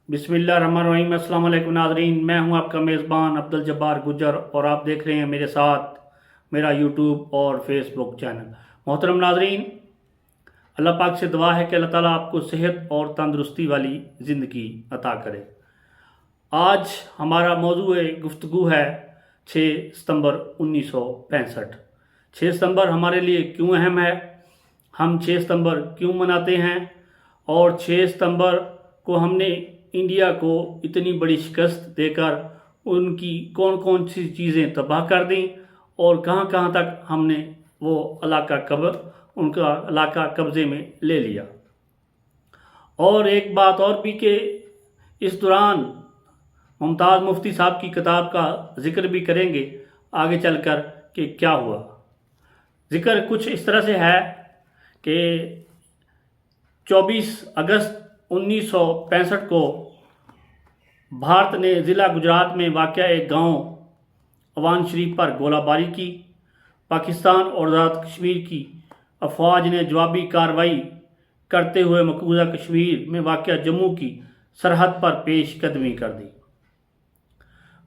बिस्मिल्लाहिर्रहमानिर्रहीम। अस्सलाम वालेकुम नाज़रीन, मैं हूं आपका मेज़बान अब्दुल जब्बार गुज्जर और आप देख रहे हैं मेरे साथ मेरा यूट्यूब और फेसबुक चैनल। मोहतरम नाज़रीन, अल्लाह पाक से दुआ है कि अल्लाह ताला आपको सेहत और तंदुरुस्ती वाली ज़िंदगी अता करे। आज हमारा मौजू गुफ्तगू है 6 सितंबर 1965। 6 सितंबर हमारे लिए क्यों अहम है, हम 6 सितंबर क्यों मनाते हैं और 6 सितंबर को हमने इंडिया को इतनी बड़ी शिकस्त देकर उनकी कौन कौन सी चीज़ें तबाह कर दी और कहाँ कहाँ तक हमने वो उनका इलाका कब्ज़े में ले लिया। और एक बात और भी कि इस दौरान मुमताज़ मुफ्ती साहब की किताब का ज़िक्र भी करेंगे आगे चलकर कि क्या हुआ। ज़िक्र कुछ इस तरह से है कि 24 अगस्त 1965 को भारत ने ज़िला गुजरात में वाक़या एक गांव अवान शरीफ पर गोलाबारी की। पाकिस्तान और आज़ाद कश्मीर की अफवाज ने जवाबी कार्रवाई करते हुए मकबूजा कश्मीर में वाक़या जम्मू की सरहद पर पेश कदमी कर दी।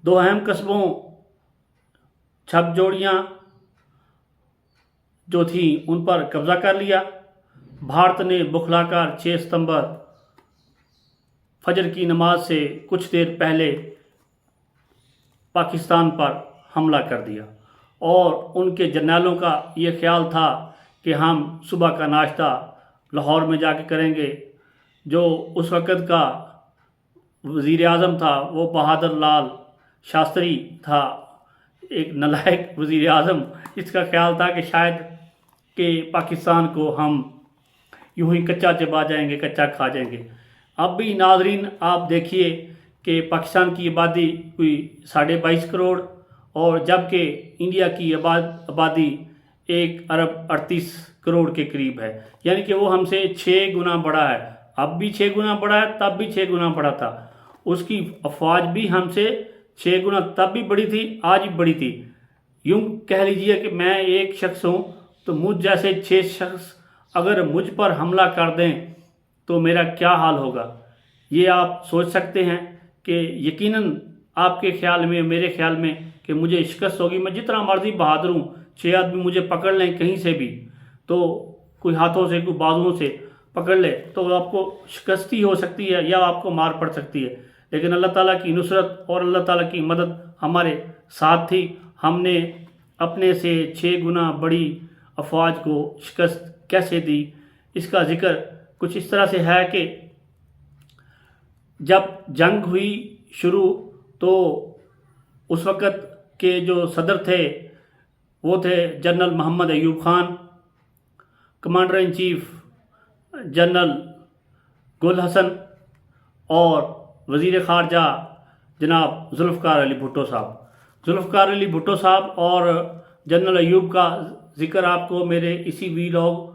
दो अहम कस्बों छपजोड़ियाँ जो थी उन पर कब्ज़ा कर लिया। भारत ने बुखलाकर 6 सितंबर फजर की नमाज से कुछ देर पहले पाकिस्तान पर हमला कर दिया और उनके जर्नैलों का ये ख्याल था कि हम सुबह का नाश्ता लाहौर में जाके करेंगे। जो उस वक़्त का वज़ीर आज़म था वो बहादुर लाल शास्त्री था, एक नालायक वज़ीर आज़म। इसका ख्याल था कि शायद कि पाकिस्तान को हम यूं ही कच्चा चबा जाएंगे, कच्चा खा जाएंगे। अब भी नाजरीन आप देखिए कि पाकिस्तान की आबादी हुई 22.5 करोड़ और जबकि इंडिया की आबादी 1 अरब 38 करोड़ के करीब है, यानी कि वो हमसे 6 गुना बड़ा है। अब भी 6 गुना बड़ा है, तब भी 6 गुना बड़ा था। उसकी अफवाज भी हमसे 6 गुना तब भी बड़ी थी, आज भी बड़ी थी। यूं कह लीजिए कि मैं एक शख्स हूँ तो मुझ जैसे 6 शख्स अगर मुझ पर हमला कर दें तो मेरा क्या हाल होगा, ये आप सोच सकते हैं कि यकीनन आपके ख्याल में मेरे ख्याल में कि मुझे शिकस्त होगी। मैं जितना मर्जी बहादुर हूँ, 6 आदमी मुझे पकड़ लें कहीं से भी, तो कोई हाथों से कोई बाजुओं से पकड़ ले तो आपको शिकस्त ही हो सकती है या आपको मार पड़ सकती है। लेकिन अल्लाह ताला की नुसरत और अल्लाह ताला की मदद हमारे साथ थी। हमने अपने से 6 गुना बड़ी अफवाज को शिकस्त कैसे दी, इसका ज़िक्र कुछ इस तरह से है कि जब जंग हुई शुरू तो उस वक़्त के जो सदर थे वो थे general Mohammad Ayub Khan, commander in chief general Gul Hassan और वज़ीर ख़ारजा जनाब जुल्फ़िकार अली भुट्टो साहब। जुल्फ़िकार अली भुट्टो साहब और जनरल अयूब का ज़िक्र आपको मेरे इसी वीलॉग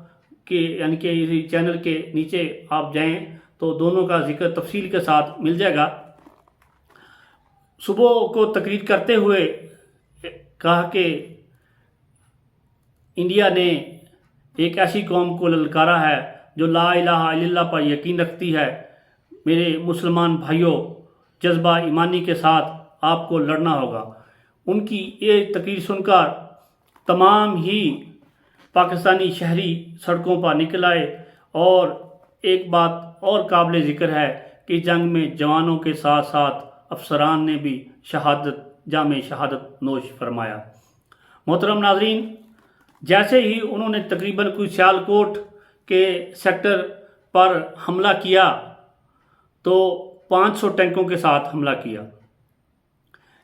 के यानी कि इसी चैनल के नीचे आप जाएं तो दोनों का ज़िक्र तफसील के साथ मिल जाएगा। सुबह को तकरीर करते हुए कहा कि इंडिया ने एक ऐसी कौम को ललकारा है जो ला इलाहा इल्लल्लाह पर यकीन रखती है। मेरे मुसलमान भाइयों, जज्बा ईमानी के साथ आपको लड़ना होगा। उनकी ये तकरीर सुनकर तमाम ही पाकिस्तानी शहरी सड़कों पर निकल आए और एक बात और काबिल ज़िक्र है कि जंग में जवानों के साथ साथ अफसरान ने भी जामे शहादत नोश फरमाया। मोहतरम नाजरीन, जैसे ही उन्होंने तकरीबन कोई सियालकोट के सेक्टर पर हमला किया तो 500 टैंकों के साथ हमला किया।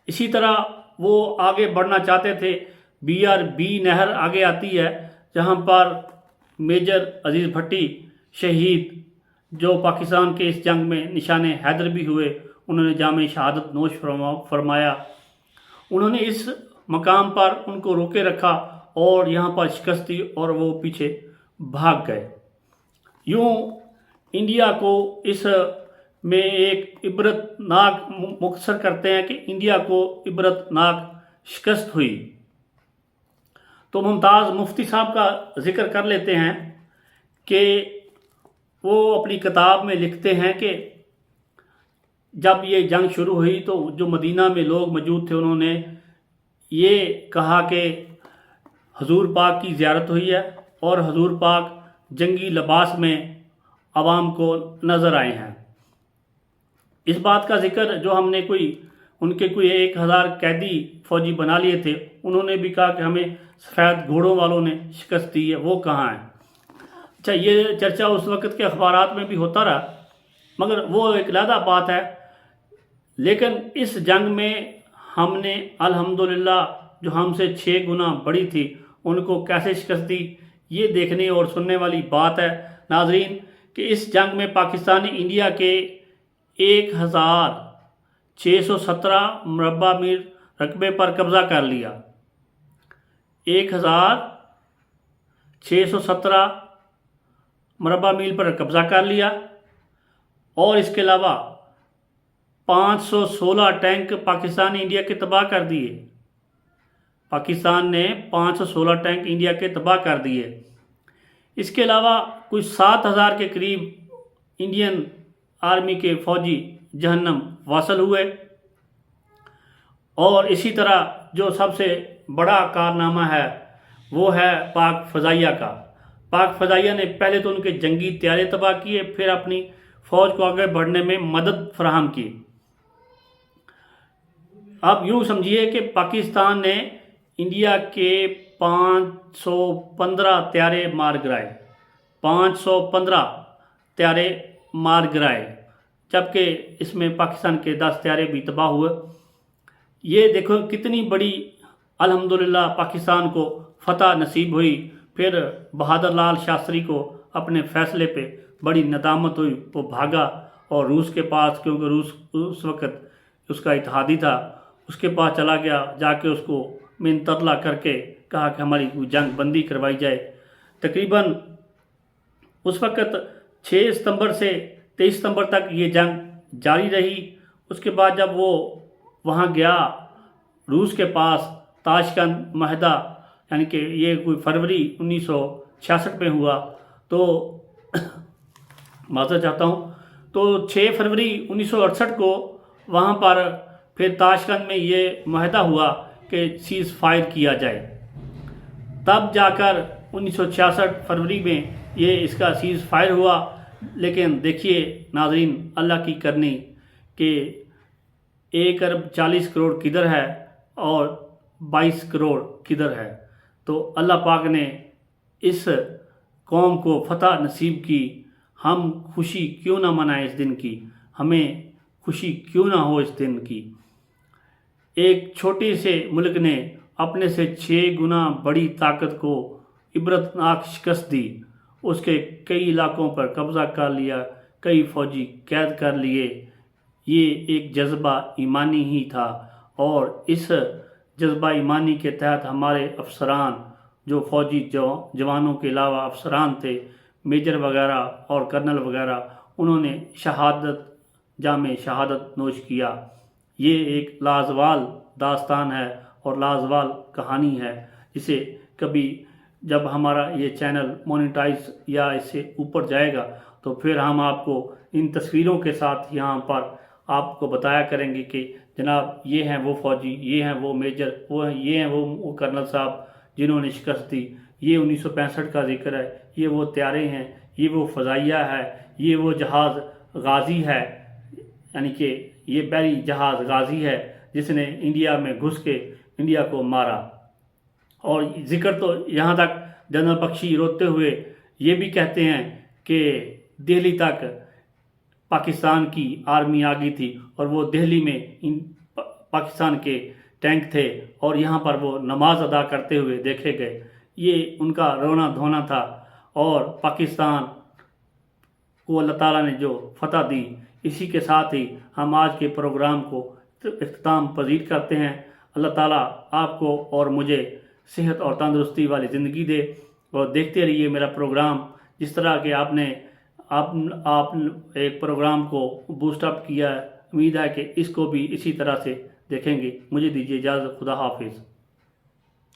इसी तरह वो आगे बढ़ना चाहते थे। BRB नहर आगे आती है जहाँ पर मेजर अजीज़ भट्टी शहीद जो पाकिस्तान के इस जंग में निशाने हैदर भी हुए, उन्होंने जामे शहादत नोश फरमाया। उन्होंने इस मकाम पर उनको रोके रखा और यहाँ पर शिकस्त दी और वो पीछे भाग गए। यूँ इंडिया को इस में एक इबरतनाक मुख्तसर करते हैं कि इंडिया को इबरतनाक शिकस्त हुई। तो मुमताज़ मुफ्ती साहब का ज़िक्र कर लेते हैं कि वो अपनी किताब में लिखते हैं कि جب یہ جنگ شروع ہوئی تو جو مدینہ میں لوگ موجود تھے انہوں نے یہ کہا کہ حضور پاک کی زیارت ہوئی ہے اور حضور پاک جنگی لباس میں عوام کو نظر آئے ہیں۔ اس بات کا ذکر جو ہم نے ان کے 1000 قیدی فوجی بنا لیے تھے، انہوں نے بھی کہا کہ ہمیں سفید گھوڑوں والوں نے شکست دی ہے، وہ کہاں ہیں؟ اچھا، یہ چرچا اس وقت کے اخبارات میں بھی ہوتا رہا، مگر وہ ایک علیحدہ بات ہے۔ لیکن اس جنگ میں ہم نے الحمدللہ جو ہم سے 6 گنا بڑی تھی ان کو کیسے شکست دی، یہ دیکھنے اور سننے والی بات ہے ناظرین، کہ اس جنگ میں پاکستان نے انڈیا کے 1617 مربع میل رقبے پر قبضہ کر لیا۔ 1617 مربع میل پر قبضہ کر لیا، اور اس کے علاوہ 516 ٹینک پاکستان نے انڈیا کے تباہ کر دیے۔ پاکستان نے 516 ٹینک انڈیا کے تباہ کر دیے۔ اس کے علاوہ 7000 کے قریب انڈین آرمی کے فوجی جہنم واصل ہوئے۔ اور اسی طرح جو سب سے بڑا کارنامہ ہے وہ ہے پاک فضائیہ کا۔ پاک فضائیہ نے پہلے تو ان کے جنگی طیارے تباہ کیے، پھر اپنی فوج کو آگے بڑھنے میں مدد فراہم کی۔ آپ یوں سمجھیے کہ پاکستان نے انڈیا کے 515 طیارے مار گرائے، 515 طیارے مار گرائے، جبکہ اس میں پاکستان کے 10 طیارے بھی تباہ ہوئے۔ یہ دیکھو کتنی بڑی الحمدللہ پاکستان کو فتح نصیب ہوئی۔ پھر بہادر لال شاستری کو اپنے فیصلے پہ بڑی ندامت ہوئی، وہ بھاگا اور روس کے پاس، کیونکہ روس اس وقت اس کا اتحادی تھا، اس کے پاس چلا گیا، جا کے اس کو منترلا کر کے کہا کہ ہماری جنگ بندی کروائی جائے۔ تقریباً اس وقت 6 ستمبر سے 23 ستمبر تک یہ جنگ جاری رہی۔ اس کے بعد جب وہ وہاں گیا روس کے پاس، تاشکند معاہدہ، یعنی کہ یہ فروری 1966 میں ہوا، تو معذرت چاہتا ہوں، تو 6 فروری 1968 کو وہاں پر پھر تاشکند میں یہ معاہدہ ہوا کہ سیز فائر کیا جائے۔ تب جا کر 1966 فروری میں یہ اس کا سیز فائر ہوا۔ لیکن دیکھیے ناظرین، اللہ کی کرنی کہ 1 ارب 40 کروڑ کدھر ہے اور 22 کروڑ کدھر ہے۔ تو اللہ پاک نے اس قوم کو فتح نصیب کی۔ ہم خوشی کیوں نہ منائیں اس دن کی، ہمیں خوشی کیوں نہ ہو اس دن کی۔ ایک چھوٹے سے ملک نے اپنے سے 6 گنا بڑی طاقت کو عبرتناک شکست دی، اس کے کئی علاقوں پر قبضہ کر لیا، کئی فوجی قید کر لیے۔ یہ ایک جذبہ ایمانی ہی تھا، اور اس جذبہ ایمانی کے تحت ہمارے افسران، جو فوجی جوانوں کے علاوہ افسران تھے، میجر وغیرہ اور کرنل وغیرہ، انہوں نے جام شہادت نوش کیا۔ یہ ایک لازوال داستان ہے اور لازوال کہانی ہے، جسے کبھی جب ہمارا یہ چینل مونیٹائز یا اس سے اوپر جائے گا تو پھر ہم آپ کو ان تصویروں کے ساتھ یہاں پر آپ کو بتایا کریں گے کہ جناب یہ ہیں وہ فوجی، یہ ہیں وہ میجر، یہ ہیں وہ کرنل صاحب جنہوں نے شکست دی۔ یہ 1965 کا ذکر ہے، یہ وہ طیارے ہیں، یہ وہ فضائیہ ہے، یہ وہ جہاز غازی ہے، یعنی کہ یہ بحری جہاز غازی ہے جس نے انڈیا میں گھس کے انڈیا کو مارا۔ اور ذکر تو یہاں تک جنرل بخشی روتے ہوئے یہ بھی کہتے ہیں کہ دہلی تک پاکستان کی آرمی آ گئی تھی اور وہ دہلی میں پاکستان کے ٹینک تھے اور یہاں پر وہ نماز ادا کرتے ہوئے دیکھے گئے۔ یہ ان کا رونا دھونا تھا، اور پاکستان کو اللہ تعالیٰ نے جو فتح دی، اسی کے ساتھ ہی ہم آج کے پروگرام کو اختتام پذیر کرتے ہیں۔ اللہ تعالیٰ آپ کو اور مجھے صحت اور تندرستی والی زندگی دے، اور دیکھتے رہیے میرا پروگرام۔ جس طرح کہ آپ ایک پروگرام کو بوسٹ اپ کیا ہے، امید ہے کہ اس کو بھی اسی طرح سے دیکھیں گے۔ مجھے دیجیے اجازت، خدا حافظ۔